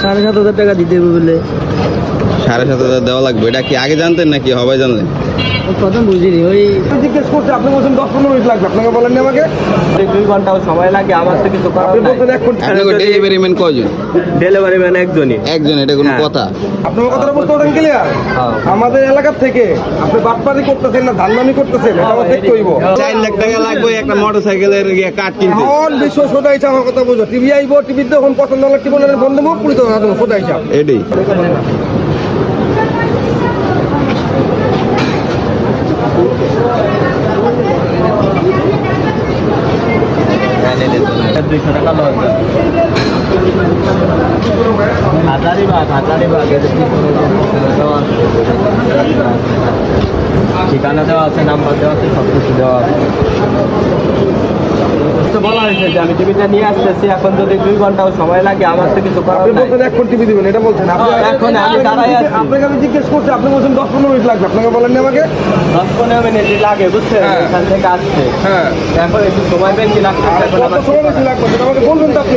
7,500 টাকা দিতে হবে বলে। 7,500 দেওয়া লাগবে, এটা কি আগে জানতেন নাকি হবে জানলেন? প্রথম বুঝিনি, ওই জিজ্ঞেস করছে আপনি বলছেন 10-15 মিনিট লাগবে, আপনাকে বলেননি আমাকে 2 ঘন্টাও সময় লাগে, আমার তো কিছু করার আপনি নাই। বলছেন 1 ঘন্টা। আপনাকে ডেলিভারি ম্যান কয়জন? ডেলিভারি ম্যান একজনই। একজন, এটা কোনো হ্যাঁ। কথা? আপনার কথাটা বুঝতে পারেন ক্লিয়ার? হ্যাঁ। আমাদের এলাকা থেকে আপনি বাটপারি করতেছেন না ধান্দামি করতেছেন, এটা আমার দেখতে হইব। 4 লাখ টাকা লাগবে একটা মোটরসাইকেলের কাঠ কিনতে। এখন বিশ্ব সোজা হিসাব, আমার কথা বুঝো, টিভি আইব, টিভিতে এখন পছন্দ হলে টিভি বন্ধ মুখ পুলিশ সোজা হিসাব। এটাই ঠিকানা দেওয়া আছে, নাম্বার দেওয়া আছে, সব কিছু দেওয়া আছে। বলা হয়েছে যে আমি টিভিটা নিয়ে আসতেছি, এখন যদি 2 ঘন্টাও সময় লাগে, আমার তো কিছু করার আপনি নাই। বলছেন 1 টিভি দিবেন, এটা বলছেন এখন আমি দাঁড়াই আছি। আপনাকে আমি জিজ্ঞেস করছি, আপনি বলছেন 10-15 মিনিট লাগবে, আপনাকে বলেননি আমাকে? 10-15 মিনিট লাগে, বুঝছেন? হ্যাঁ। এখান থেকে আসতে হ্যাঁ, এখন একটু সময় বেশি লাগছে। আর এখন কত আমার সময় বেশি লাগবে সেটা আমাকে বলবেন তো আপনি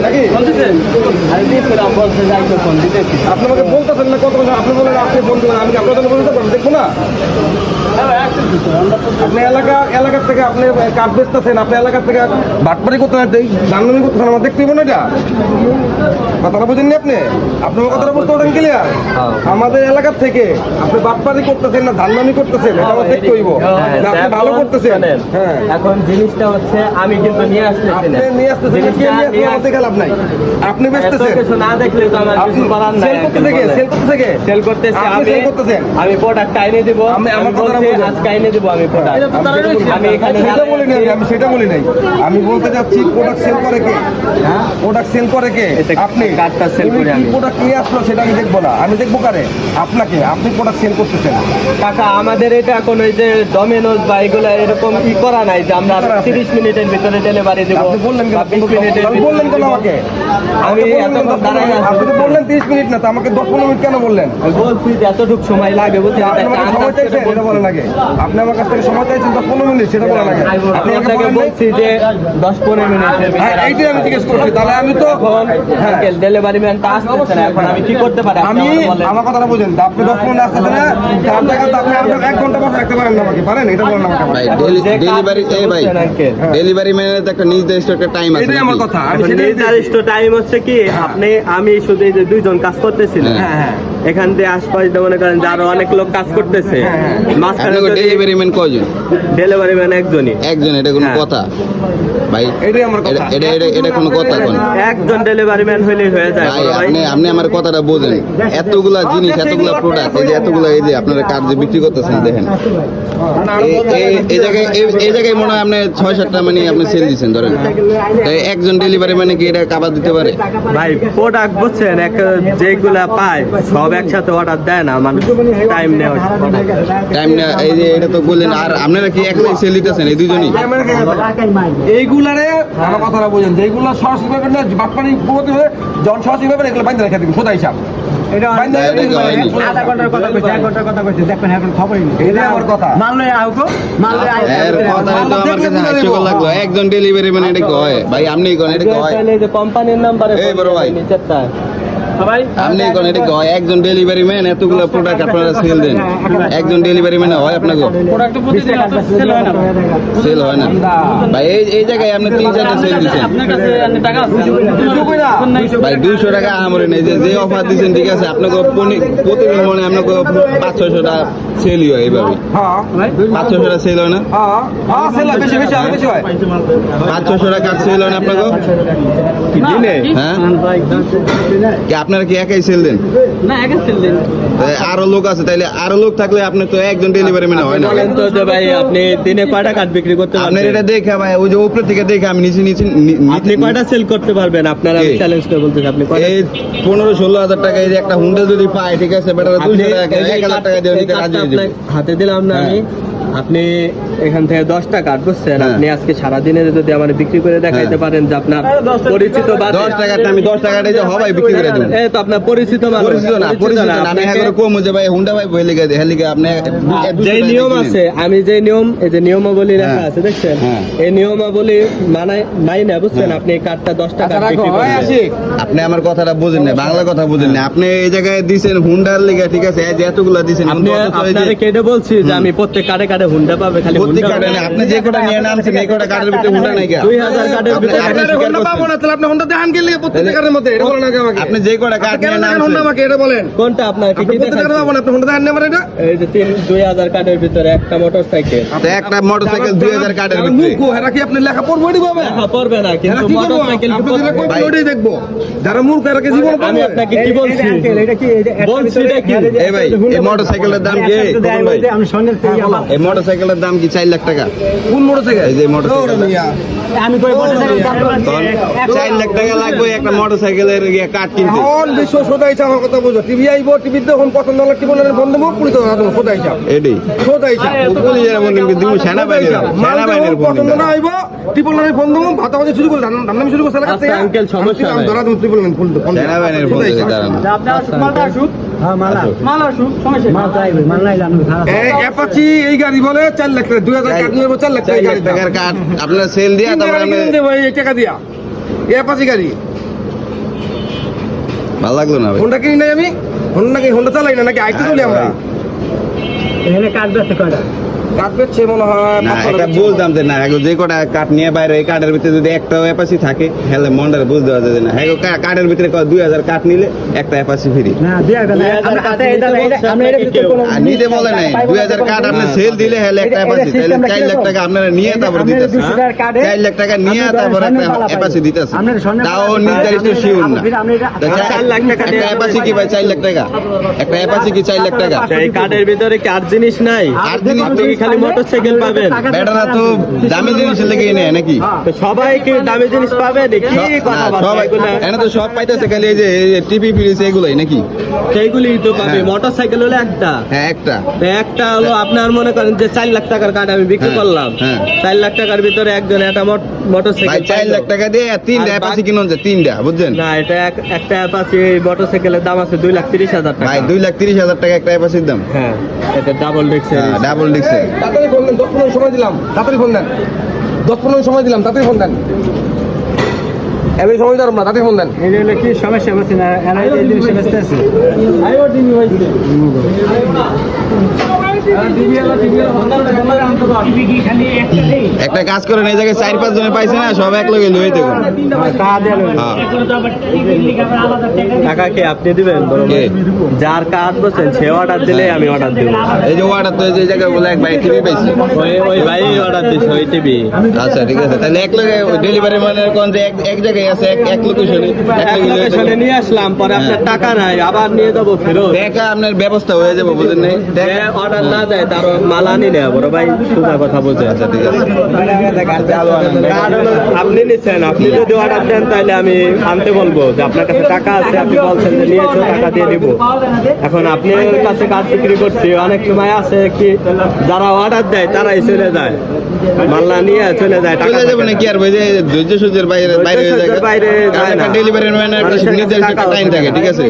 নাকি? ফোন দিতেন? আমি দিয়েছিলাম, বলছে যাই তো ফোন দিতেছি। আপনি আমাকে বলতেছেন না কত, আপনি বলেন আপনি ফোন দিবেন, আমি আপনার জন্য বলতে পারবো, দেখবো না? আপনি এলাকার থেকে আপনি কাঠ বেচতেছেন, আপনি এলাকার থেকে বাটপারি করতে দান্দামি করতেছেন, আমার দেখতে হইব না এটা? কথাটা বুঝেননি আপনি? আপনার কথাটা বুঝতে পারেন ক্লিয়ার? আমাদের এলাকার থেকে আপনি বাটপারি করতেছেন না ধান্দামি করতেছেন, এটা আমার দেখতে হইব। না, আপনি ভালো করতেছেন। হ্যাঁ, এখন জিনিসটা হচ্ছে আমি কিন্তু নিয়ে আসতেছি না। আপনি নিয়ে আসতেছেন, কে নিয়ে আসতেছেন আমার দেখে লাভ নাই। আপনি এত বেচতেছেন, কিছু না দেখলে তো আমার আপনি কিছু করার নাই। সেল করতে থেকে সেল করতেছি আপনি আমি, সেল করতেছেন। আমি প্রোডাক্ট আইনে দিব। আমি আমার আমি কথাটা বলছি বুঝেন। আজকে আইনে দিব আমি প্রোডাক্ট। আমি এখানে সেটা বলি নাই, আমি সেটা বলি নাই। আমি বলতে যাচ্ছি প্রোডাক্ট সেল করে কে? হ্যাঁ? প্রোডাক্ট সেল করে কে? এটা আপনি। কার্ডটা সেল করি আমি। প্রোডাক্ট নিয়ে আসলো সেটা আমি দেখবো না, আমি দেখবো কারে? আপনাকে। আপনি প্রোডাক্ট সেল করতেছেন। কাকা আমাদের এটা এখন ওই যে ডমিনোজ বা এগুলো এরকম করা নাই যে আমরা 30 মিনিটের ভিতরে ডেলিভারি দেবো। আপনি বললেন কেন? 20 মিনিটের আপনি বললেন কেন আমাকে? আমি বললেন এতক্ষণ দাঁড়াই আছি। আপনি তো বললেন 30 মিনিট না, তো আমাকে 10-15 মিনিট কেন বললেন? আমি বলছি যে এতটুকু সময় লাগে, বুঝছেন? আপনি এটা আমাকে একটা সময় আন্দাজ চাইছেন, করে এটা বলেন আগে। আপনি আমার কাছ থেকে সময় চাইছেন 10-15 মিনিট, সেটা বলেন আগে। আপনি আমি আমাকে আপনাকে বলেন নাই? বলছি যে 10-15 মিনিটের হ্যাঁ, ভিতরে এইটাই আমি জিজ্ঞেস করছি। তাহলে আমি তো এখন হ্যাঁ। ডেলিভারি ম্যানটা আসতেছে না, এখন আমি কি করতে পারি? আপনি আমি আমাকে বলেন। আমার কথাটা বুঝেন, আপনি 10 মিনিট আসতেছেন না, তার জায়গাতে আপনি আর 1 ঘন্টা বসে রাখতে পারেন না আমাকে, পারেন? এটা বলেন আমাকে। ভাই যে কাজ ডেলিভারি, দিতে ভাই বলছেন আঙ্কেল। ডেলিভারি ম্যানের তো একটা নির্দিষ্ট একটা টাইম আছে এটাই আমার নাকি? কথা। আমি এখন সেটাই নির্দিষ্ট টাইম হচ্ছে কি, আমি শুধু এই যে 2 জন কাজ করতেছিলাম, হ্যাঁ, হ্যাঁ। এখান দিয়ে আশপাশ দিয়ে মনে করেন যে আরো অনেক লোক কাজ করতেছে, মাঝখানে আপনাকে ডেলিভারি ম্যান কয়জন? ডেলিভারি ম্যান একজনই। একজন, এটা কোনো হ্যাঁ। কথা? ভাই এটাই আমার কথা। এটা কোনো কথা কোন? একজন ডেলিভারি ম্যান হইলেই হয়ে যায় ভাই বড় ভাই। আপনি আমার কথাটা বোঝেন। এতগুলা জিনিস, এতগুলা প্রোডাক্ট, এই যে এতগুলা, এই যে আপনারা কার যে বিক্রি করতেছেন দেখেন, এই জায়গায় মনে হয় আপনি 6-7টা মানে আপনি সেল দিচ্ছেন ধরেন। তাই একজন ডেলিভারি মানে কি এটা কাবার দিতে পারে? ভাই প্রোডাক্ট বুঝছেন, যেগুলা পায় সব একসাথে অর্ডার দেয় না, মানুষ টাইম নেয়। টাইম না, এই যে এটা তো বললেন। আর আপনারা কি একলাই সেল দিতেছেন এই দুজনই? এইগুলারে আমার কথাটা বুঝেন, যেগুলো সরাসরি পাবেন না, বাটপানি পুরোতে হয়ে যখন সরাসরি পাবেন এগুলো বাইন্দা রেখে দিবেন, সোজা হিসাব। বাইন্দা রেখে দিবেন, হয়নি। আধা ঘন্টার কথা কইছে, 1 ঘন্টার কথা কইছে, দেখবেন এখন খবরই নেই। এটাই আমার কথা। মাল লয়ে আও তো, মাল লয়ে আয়। এর কথাটা তো আমার কাছে হাস্যকর লাগলো। একজন ডেলিভারি মানে এটা কি হয় ভাই? আপনি কোন এটা কি হয়? তাহলে যে কোম্পানির নাম্বারে এই বড় ভাই। নিচেরটা ভাই, আপনি কোন এটা কি হয়? একজন ডেলিভারি ম্যান এতগুলো প্রোডাক্ট আপনারা সেল দেন, একজন ডেলিভারি ম্যান হয় আপনাকে? প্রোডাক্ট প্রতিদিন অত সেল হয় না। সেল হয় না ভাই। এই জায়গায় আপনি 3-4টা সেল দিচ্ছেন আপনার কাছে টাকা আছে? ভাই। 200 টাকা আমরে নেই, যে অফার দিচ্ছেন ঠিক আছে। আপনাকে প্রতিদিন মনে হয় আপনাকে 500-600টা সেলই হয় এইভাবে। হ্যাঁ, 500-600টা সেল হয় না? হ্যাঁ, হ্যাঁ, সেল হয়, বেশি বেশি, আরো বেশি হয়। 500-600 টাকা সেল হয় না আপনাকে? দিনে? হ্যাঁ, কি আপনারা কি একাই সেল দেন? না, একা সেল দেন। আরো লোক আছে, তাইলে আরো লোক থাকলে আপনি তো একজন ডেলিভারি ম্যান হয় না। বলেন তো যে ভাই আপনি দিনে কয়টা কাঠ বিক্রি করতে আপনার পারবেন? এটা দেখে ভাই, ওই যে উপরে থেকে দেখে আমি আপনি কয়টা সেল করতে পারবেন? আপনার আমি কে? চ্যালেঞ্জ করে বলতেছি, আপনি কয়টা? এই 15-16 হাজার টাকা এই যে একটা হুন্ডা যদি পায় ঠিক আছে, বেটারা আপনি 200 টাকা এই যে 1,000 টাকা দিয়ে এই নিতে রাজি কাঠটা হয়ে যাবে। আপনার হাতে দিলাম না আমি, আপনি এখান থেকে 10টা কাঠ বুঝছেন, হ্যাঁ। আপনি আজকে সারাদিনে যদি আমার বিক্রি করে দেখাইতে হ্যাঁ। পারেন যে আপনার পরিচিত বাজার 10 টাকাটা আমি 10 টাকাটা যে হবাই বিক্রি করে দেব। এই তো আপনার পরিচিত মানুষ, পরিচিত না আমি আপনাকে- এগুলো কম যে ভাই হুন্ডা ভাই বলে গেছে হেলিকে আপনি যে নিয়ম আছে, আমি যে নিয়ম, এই যে নিয়মাবলী লেখা হ্যাঁ। আছে দেখছেন, হ্যাঁ। এই নিয়মাবলী মাইনা বুঝছেন, আপনি এই কাঠটা 10 টাকা বিক্রি করবেন। আপনি আমার কথাটা বুঝেন না, বাংলা কথা বুঝেন না। আপনি এই জায়গায় দিছেন হুন্ডার লিগা, ঠিক আছে, এই যে এতগুলা দিছেন, আপনি কিন্তু অথচ এই যে আপনারে কেটে বলছি যে আমি প্রত্যেক কাটে কাটে হুন্ডা পাবে, খালি প্রত্যেক হুন্ডা কার্ডে না, আপনি যে কোটা নিয়ে নামছেন এই কোটা কার্ডের ভিতরে হুন্ডা নাই কা? 2000 কার্ডের ভিতরে আপনি আপনার স্বীকার হোন্ডা করছেন। পাবো না, তাহলে আপনি হোন্ডা দেখান গেলে প্রত্যেকটা কারের মধ্যে এটা বলেন আগে আমাকে। আপনি যে কোটা কার্ড কেন নিয়ে দেখেন হোন্ডা নামছেন আমাকে এটা বলেন। কোনটা আপনার কি আপনি কি প্রত্যেকটা কারে দেখাচ্ছি? পাবো না, আপনি হোন্ডা দেখান না আমার এটা। এই যে 2000 কার্ডের ভিতরে একটা মোটরসাইকেল তো একটা মোটরসাইকেল 2000 কার্ডের ভিতরে। মুখ এরা কি আপনি লেখা পড়বো এটি পাবে? দেখা পড়বে না, এরা কিন্তু কি করবো? মোটরসাইকেল আপনি যেটা করবেন ভাই। ওটাই দেখবো। যারা মূর্খ এরা কি জীবন আমি পাবে? আপনাকে কি বলছি, এটা কি বলছি এটা কি? এই ভাই এই মোটরসাইকেলের দাম কি? খোকন ভাই, আমি সন্ধ্যের থেকে আমার এই মোটরসাইকেলের দাম কি 4 লাখ টাকা? কোন মোটরসাইকেল? এই যে মোটরসাইকেল আমি কই মোটরসাইকেল দাম তখন 4 লাখ টাকা লাগবে একটা মোটরসাইকেলের ইয়ে কাঠ কিনতে। এখন বিশ্ব সোদাইছে আমার কথা বুঝো। টিভি আইবো, টিভিতে এখন পছন্দ হলে টিভি বন্ধ মুখ পুলিশ সোদাইছে এডি সোদাইছে পুলিশের ফোন দিবি দিমু সেনাবাহিনীর ফোন পছন্দ দিবি। না আইবো টিপল না ফোন দেবো ভাতাবাজি শুরু করলে ধান্দামি শুরু করছে এলাকার আচ্ছা, থেকে। আঙ্কেল, সমস্যা আমি নাই। ধরা দেবো টিপল ফোন সেনাবাহিনীর ফোন দিতে দাঁড়ানো। আপনার মালটা আসুক। হ্যাঁ মাল আসুক, সমস্যা নেই। মাল চাইবে, মাল নাই জানো খারাপ। অ্যাপাচি এই গাড়ি বলে 4 লাখ টাকা 2000 টাকা নিয়ে 4 লাখ 4 টাকা লাখ টাকার কাঠ আপনার সেল দিয়া তারপর আপনি এই টাকা দিয়া অ্যাপাচি গাড়ি ভালো লাগলো না ভাই। হোন্ডা কিনি নাই আমি হোন্ডা চালাই না নাকি আইটি চলি আমরা এখানে কাজ বেচতে কয়টা? কাঠ বেচছে মনে হয় না 500 এটা বলতাম যে না এখন যে কটা কাঠ নিয়ে বাইরে এই কাঠের ভিতরে যদি একটা অ্যাপাসি থাকে হেলে মন্ডারে বুঝতে পারছে যে না হ্যাঁ কাঠের ভিতরে 2000 কাঠ নিলে একটা অ্যাপাসি ফ্রি। না দিয়ে দেন। 2000 কাজ আমরা এটা ভিতরে কোনো আর নিতে বলে নাই 2000 কাঠ আপনি সেল দিলে হেলে একটা অ্যাপাসি, তাহলে 4 লাখ টাকা আপনারা নিয়ে তারপর দিতেছে। 4 লাখ টাকা নিয়ে তারপর একটা অ্যাপাসি দিতেছে, তাও নির্ধারিত শিওর না। 4 লাখ টাকা একটা অ্যাপাসি কি ভাই 4 লাখ টাকা? একটা অ্যাপাসি কি 4 লাখ টাকা? এই কার্ডের ভিতরে কি আর জিনিস নাই? আর জিনিস আপনি কি খালি মোটরসাইকেল পাবেন? বেটারা তো দামি জিনিসের লেগে নেয় নাকি? তো সবাই কি দামি জিনিস পাবে কি কথা না, বার্তা সবাই এগুলা? এখানে তো সব পাইতেছে খালি এই যে টিপি ফ্রিজ এগুলাই নাকি? সেইগুলি তো পাবে, হ্যাঁ। মোটরসাইকেল হলো একটা, হ্যাঁ একটা তো একটা হলো আপনার মনে করেন যে 4 লাখ টাকার কার্ড আমি বিক্রি হ্যাঁ, করলাম, হ্যাঁ। 4 লাখ টাকার ভিতরে একজন একটা ভাই মোটরসাইকেল 4 লাখ টাকা দিয়ে তিনটা আর অ্যাপাসি বাকি- কিনুন যে তিনটা বুঝছেন না, এটা একটা অ্যাপাচি মোটরসাইকেলের দাম আছে 2,30,000 টাকা। ভাই 2,30,000 টাকা একটা অ্যাপাসির দাম। হ্যাঁ, এটা ডাবল ডিক্সের। হ্যাঁ ডাবল ডিক্সে। তাড়াতাড়ি ফোন দেন 10-15 সময় দিলাম তাড়াতাড়ি ফোন দেন 10-15 সময় দিলাম তাড়াতাড়ি ফোন দেন আমি সময় দিলাম না তাড়াতাড়ি ফোন দেন এটা হলো কি সমস্যা বলছি না, এরা এই জিনিসটা বেচতে আছে। একটা কাজ করেন এই জায়গায় 4-5 জনে পাইছে না সব এক লগে লয়ে দেখুন। হ্যাঁ টাকা কি আপনি দিবেন? বড় ভাই? কে? যার কার্ড বলছেন সে অর্ডার দিলে আমি অর্ডার দেবো। এই যে ওয়াটার তো এই যে জায়গায় বলে এক ভাই টিভি পাইছে। ওই ভাই অর্ডার দিচ্ছে, ওই টিভি। আচ্ছা ঠিক আছে, তাহলে এক লগে ডেলিভারি মানে কোন যে এক জায়গায় আছে এক লোকেশনে এক লোকেশনে নিয়ে আসলাম, পরে আপনার টাকা নাই, আবার নিয়ে যাবো ফেরত। টাকা আপনার ব্যবস্থা হয়ে যাবে বুঝেন নাই? যে অর্ডার না দেয় তার মাল আনি না, বড় ভাই সোজা কথা বলছে। আচ্ছা ঠিক আছে। কার্ড হলো আপনি নিচ্ছেন, আপনি যদি অর্ডার দেন তাহলে আমি আনতে বলবো যে আপনার কাছে টাকা আছে, আপনি বলছেন যে নিয়েছো, টাকা দিয়ে নিবো। এখন আপনার কাছে কার্ড বিক্রি করছি, অনেক সময় আছে কি যারা অর্ডার দেয় তারাই চলে যায়, মাল্লা নিয়ে চলে যায়, টাকা চলে যাবে নাকি আর ভাই যে ধৈর্য সহ্যের বাইরে বাইরে হয়ে যায়। বাইরে যায় না। ডেলিভারি ম্যানের একটা মানুষের কাছে নির্দিষ্ট টাকা টাইম থাকে, ঠিক আছে?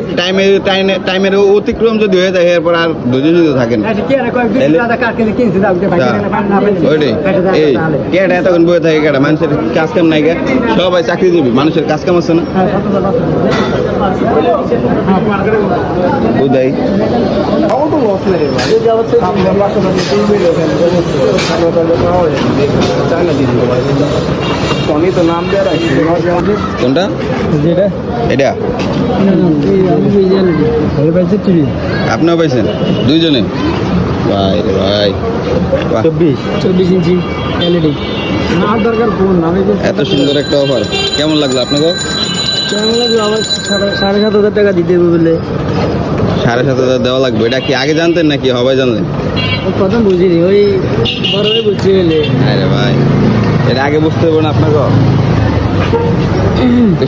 টাইমের অতিক্রম যদি হয়ে যায় এরপর আর ধৈর্য সহ্য থাকে না। ওইটাই এই কেটা এতক্ষণ বয়ে থাকে কেটা মানুষের কাজ কাম নাই গে, সবাই চাকরিজীবী, মানুষের কাজ কাম আছে না উদয়। কোনটা এটা আপনিও পাইছেন দুইজনে? ভাই রে ভাই বাহ, 24 ইঞ্চি এলইডি। এত সুন্দর একটা অফার কেমন লাগলো আপনাকে? কেমন লাগলো? আমার 7,500 টাকা দিতে হবে বলে 7,500 দেওয়া লাগবে। এটা কি আগে জানতেন নাকি হবাই জানলেন? প্রথম বুঝিনি, ওই বড় হয়ে বুঝছি বলে। আরে ভাই এটা আগে বুঝতে হবে না আপনাকে?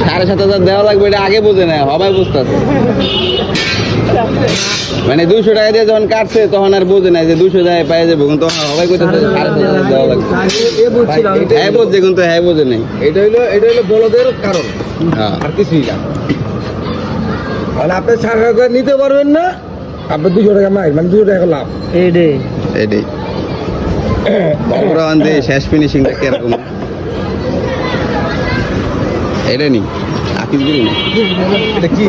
7,500 দেওয়া লাগবে এটা আগে বুঝে না, হবাই বুঝতে আছে। মানে 200 টাকা দিয়ে যখন কাটছে তখন আর বোঝে না যে 200 টাকায় পাই যাবো, কিন্তু সবাই কইতেছে 7,500 দেওয়া লাগবে। হ্যাঁ বোঝে, কিন্তু হ্যাঁ বোঝে নাই। এটা হইলো বলদের কারণ, হ্যাঁ আর কিছুই না। মানে আপনি 4 টাকা নিতে পারবেন না, আপনি 200 টাকা মাইল, মানে 200 টাকা লাভ। এটাই তারপরে আনতে শেষ ফিনিশিংটা কিরকম এটা নি আকিস গুলি না এটা কি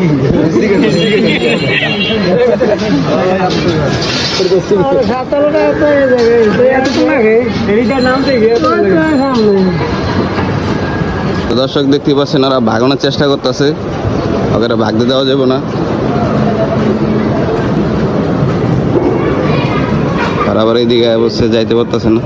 তো দর্শক দেখতে পাচ্ছেন ওরা ভাগানোর চেষ্টা করতেছে, ওকে ভাগতে দেওয়া যাবে না। আর আবার এইদিকে অবশ্যই যাইতে পারতেছে না।